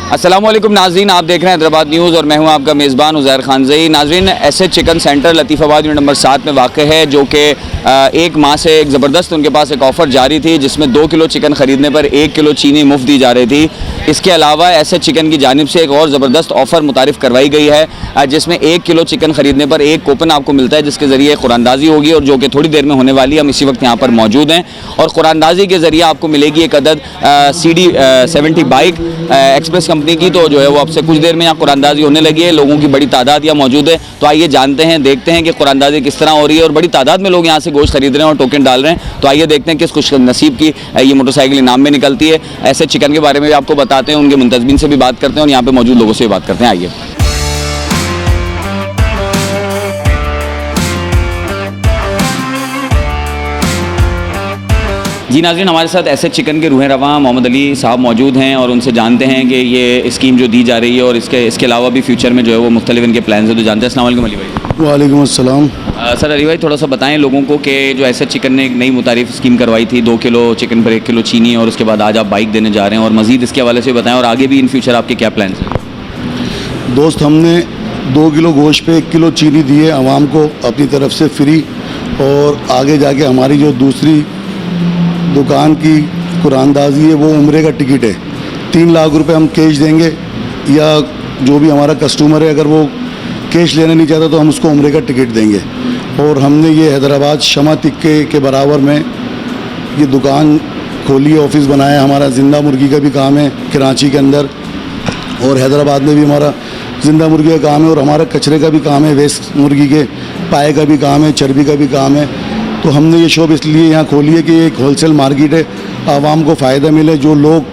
अस्सलाम वालेकुम नाज़रीन, आप देख रहे हैं हैदराबाद न्यूज़ और मैं हूं आपका मेज़बान उज़ैर खानज़ई। नाज़रीन, SH chicken centre Latifabad unit number 7 में वाक़ है, जो कि एक माह से एक ज़बरदस्त उनके पास एक ऑफ़र जारी थी, जिसमें 2 किलो चिकन ख़रीदने पर 1 किलो चीनी मुफ्त दी जा रही थी। इसके अलावा एसएच चिकन की जानिब से एक और ज़बरदस्त ऑफ़र मुतारिफ़ करवाई गई है, जिसमें 1 किलो चिकन ख़रीदने पर एक कूपन आपको मिलता है, जिसके ज़रिए कुरानदाज़ी होगी और जो कि थोड़ी देर में होने वाली है। हम इसी वक्त यहाँ पर मौजूद हैं और कुरानदाज़ी के ज़रिए आपको मिलेगी एक अदद CD 70 बाइक एक्सप्रेस कंपनी की। तो जो है वो अब से कुछ देर में यहाँ कुरानदाज़ी होने लगी है, लोगों की बड़ी तादाद यहाँ मौजूद है। तो आइए जानते हैं, देखते हैं कि कुरानदाज़ी किस तरह हो रही है और बड़ी तादाद में लोग यहाँ से गोश्त खरीद रहे हैं और टोकन डाल रहे हैं। तो आइए देखते हैं किस खुश नसीब की ये मोटरसाइकिल इनाम में निकलती है। ऐसे चिकन के बारे में भी आपको बताते हैं, उनके मुंतज़मीन से भी बात करते हैं और यहाँ पर मौजूद लोगों से भी बात करते हैं। आइए। जी नाज़रीन, हमारे साथ एसएच चिकन के रूह रवां मोहम्मद अली साहब मौजूद हैं और उनसे जानते हैं कि ये स्कीम जो दी जा रही है और इसके अलावा भी फ्यूचर में जो है वो मुख्तलिफ इनके प्लान्स हैं, तो जानते हैं। अस्सलाम वालेकुम अली भाई। वालेकुम अस्सलाम। सर अली भाई, थोड़ा सा बताएं लोगों को कि जो एसएच चिकन ने एक नई मुतारिफ स्कीम करवाई थी, 2 किलो चिकन पर 1 किलो चीनी, और उसके बाद आज आप बाइक देने जा रहे हैं, और मज़ीद इसके हवाले से बताएँ और आगे भी इन फ्यूचर आपके क्या प्लान हैं। दोस्त, हमने 2 किलो गोश्त पे 1 किलो चीनी दी है आवाम को अपनी तरफ से फ्री, और आगे जाके हमारी जो दूसरी दुकान की कुरानदाज़ी है वो उम्रे का टिकट है। 3 लाख रुपए हम कैश देंगे, या जो भी हमारा कस्टमर है अगर वो कैश लेना नहीं चाहता तो हम उसको उम्रे का टिकट देंगे। और हमने ये हैदराबाद शमा तिक्के के बराबर में ये दुकान खोली है, ऑफिस बनाया है। हमारा ज़िंदा मुर्गी का भी काम है कराची के अंदर, और हैदराबाद में भी हमारा ज़िंदा मुर्गी का काम है, और हमारा कचरे का भी काम है, वेस्ट मुर्गी के पाए का भी काम है, चर्बी का भी काम है। तो हमने ये शॉप इसलिए यहाँ खोली है कि एक होलसेल मार्केट है, आवाम को फ़ायदा मिले। जो लोग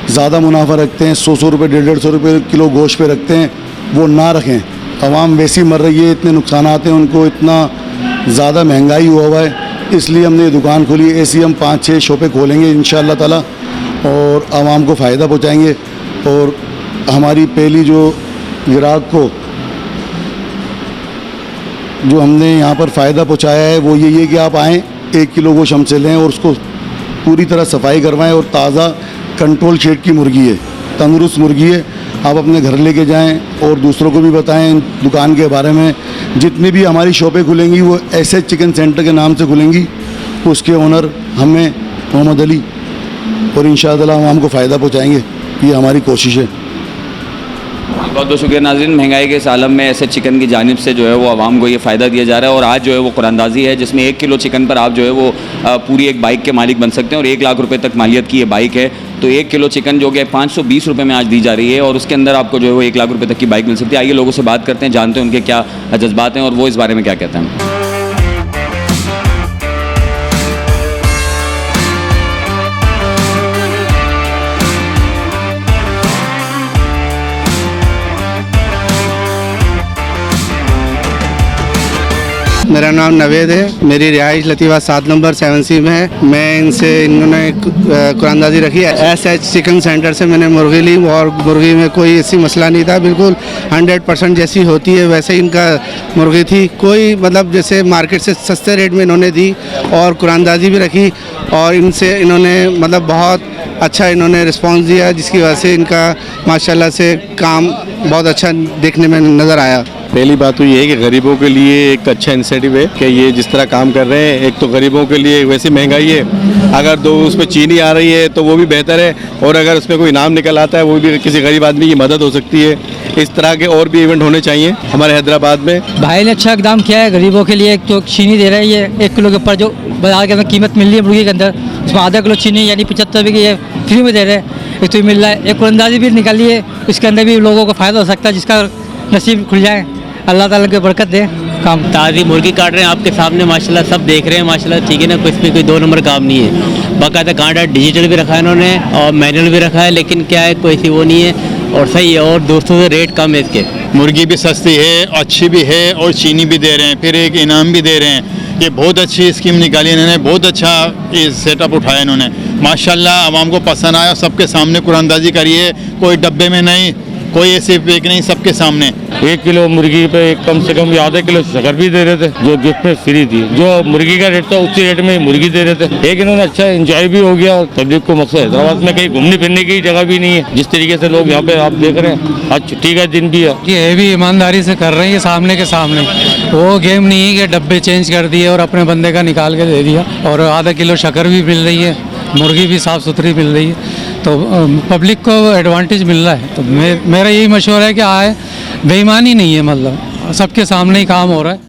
ज़्यादा मुनाफा रखते हैं, 100 रुपये 150 रुपये किलो गोश्त पे रखते हैं, वो ना रखें। आवाम वैसी मर रही है, इतने नुकसान आते हैं उनको, इतना ज़्यादा महंगाई हुआ है, इसलिए हमने ये दुकान खोली है। ऐसी हम 5-6 शॉपें खोलेंगे इंशाअल्लाह ताला और आवाम को फ़ायदा पहुँचाएँगे। और हमारी पहली जो ग्राहक को जो हमने यहाँ पर फ़ायदा पहुँचाया है वो यही है कि आप आएँ, 1 किलो गोश्त हमसे लें और उसको पूरी तरह सफाई करवाएं। और ताज़ा कंट्रोल शेड की मुर्गी है, तंदुरुस्त मुर्गी है, आप अपने घर लेके जाएं और दूसरों को भी बताएं दुकान के बारे में। जितनी भी हमारी शॉपें खुलेंगी वो एसएच चिकन सेंटर के नाम से खुलेंगी। उसके ओनर हमें मोहम्मद अली, और इंशाअल्लाह हम हमको फ़ायदा पहुँचाएँगे, ये हमारी कोशिश है। बहुत बहुत शुक्रिया नाज़रीन। महंगाई के इस आलम में एसएच चिकन की जानिब से जो है वो आवाम को ये फ़ायदा दिया जा रहा है, और आज जो है वो कुरानदाज़ी है, जिसमें 1 किलो चिकन पर आप जो है वो पूरी एक बाइक के मालिक बन सकते हैं, और 1 लाख रुपए तक मालियत की ये बाइक है। तो 1 किलो चिकन जो कि 520 रुपये में आज दी जा रही है, और उसके अंदर आपको जो है वो 1 लाख रुपये तक की बाइक मिल सकती है। आइए लोगों से बात करते हैं, जानते हैं उनके क्या जज्बात हैं और वो इस बारे में क्या कहते हैं। मेरा नाम नवेद है, मेरी रिहाइश लतीफ़ाबाद 7 नंबर 7C में है। मैं इन्होंने कुरानदाज़ी रखी है। एसएच चिकन सेंटर से मैंने मुर्गी ली, और मुर्गी में कोई ऐसी मसला नहीं था, बिल्कुल 100% जैसी होती है वैसे इनका मुर्गी थी। कोई मतलब जैसे मार्केट से सस्ते रेट में इन्होंने दी, और कुरानदाज़ी भी रखी, और इनसे इन्होंने मतलब बहुत अच्छा इन्होंने रिस्पांस दिया, जिसकी वजह से इनका माशाल्लाह से काम बहुत अच्छा देखने में नज़र आया। पहली बात तो ये है कि गरीबों के लिए एक अच्छा इंसेंटिव है कि ये जिस तरह काम कर रहे हैं। एक तो गरीबों के लिए वैसी महंगाई है, अगर 2 उसमें चीनी आ रही है तो वो भी बेहतर है, और अगर उसमें कोई इनाम निकल आता है वो भी किसी गरीब आदमी की मदद हो सकती है। इस तरह के और भी इवेंट होने चाहिए हमारे हैदराबाद में। भाई ने अच्छा इकदाम किया है गरीबों के लिए। एक तो चीनी दे रही है 1 किलो के ऊपर, जो बाजार के अंदर कीमत मिल रही है मुर्गी के अंदर, उसमें आधा किलो चीनी यानी 75 रुपये की ये फ्री में दे रहे हैं। एक तो मिल रहा है, एक कुरानदाज़ी भी निकाली है, इसके अंदर भी लोगों को फ़ायदा हो सकता है, जिसका नसीब खुल जाए। अल्लाह ताला की बरकत दे। काम ताज़ी मुर्गी काट रहे हैं आपके सामने, माशाल्लाह सब देख रहे हैं, माशाल्लाह ठीक है ना, कोई इसमें कोई 2 नंबर काम नहीं है। बाकायदा कांटा डिजिटल भी रखा है इन्होंने और मैनुअल भी रखा है, लेकिन क्या है कोई सी वो नहीं है, और सही है, और दोस्तों से रेट कम है इसके। मुर्गी भी सस्ती है, अच्छी भी है, और चीनी भी दे रहे हैं, फिर एक इनाम भी दे रहे हैं। ये बहुत अच्छी स्कीम निकाली इन्होंने, बहुत अच्छा ये सेटअप उठाया इन्होंने, माशाल्लाह आवाम को पसंद आया। सबके सामने कुरानदाज़ी करी है, कोई डब्बे में नहीं, कोई ऐसे फेक नहीं, सबके सामने। 1 किलो मुर्गी पे कम से कम आधा किलो शक्कर भी दे रहे थे, जो गिफ्ट में फ्री थी। जो मुर्गी का रेट था उसी रेट में मुर्गी दे रहे थे। एक इन्होंने अच्छा एंजॉय भी हो गया और पब्लिक को मकसद हैदराबाद में कहीं घूमने फिरने की जगह भी नहीं है। जिस तरीके से लोग यहाँ पे आप देख रहे हैं, आज छुट्टी का दिन भी है। ये भी ईमानदारी से कर रहे हैं सामने के सामने। वो गेम नहीं है कि डब्बे चेंज कर दिए और अपने बंदे का निकाल के दे दिया। और आधा किलो शक्कर भी मिल रही है, मुर्गी भी साफ़ सुथरी मिल रही है, तो पब्लिक को एडवांटेज मिल रहा है। तो मेरा यही मशवरा है कि आए, बेईमानी नहीं है, मतलब सबके सामने ही काम हो रहा है।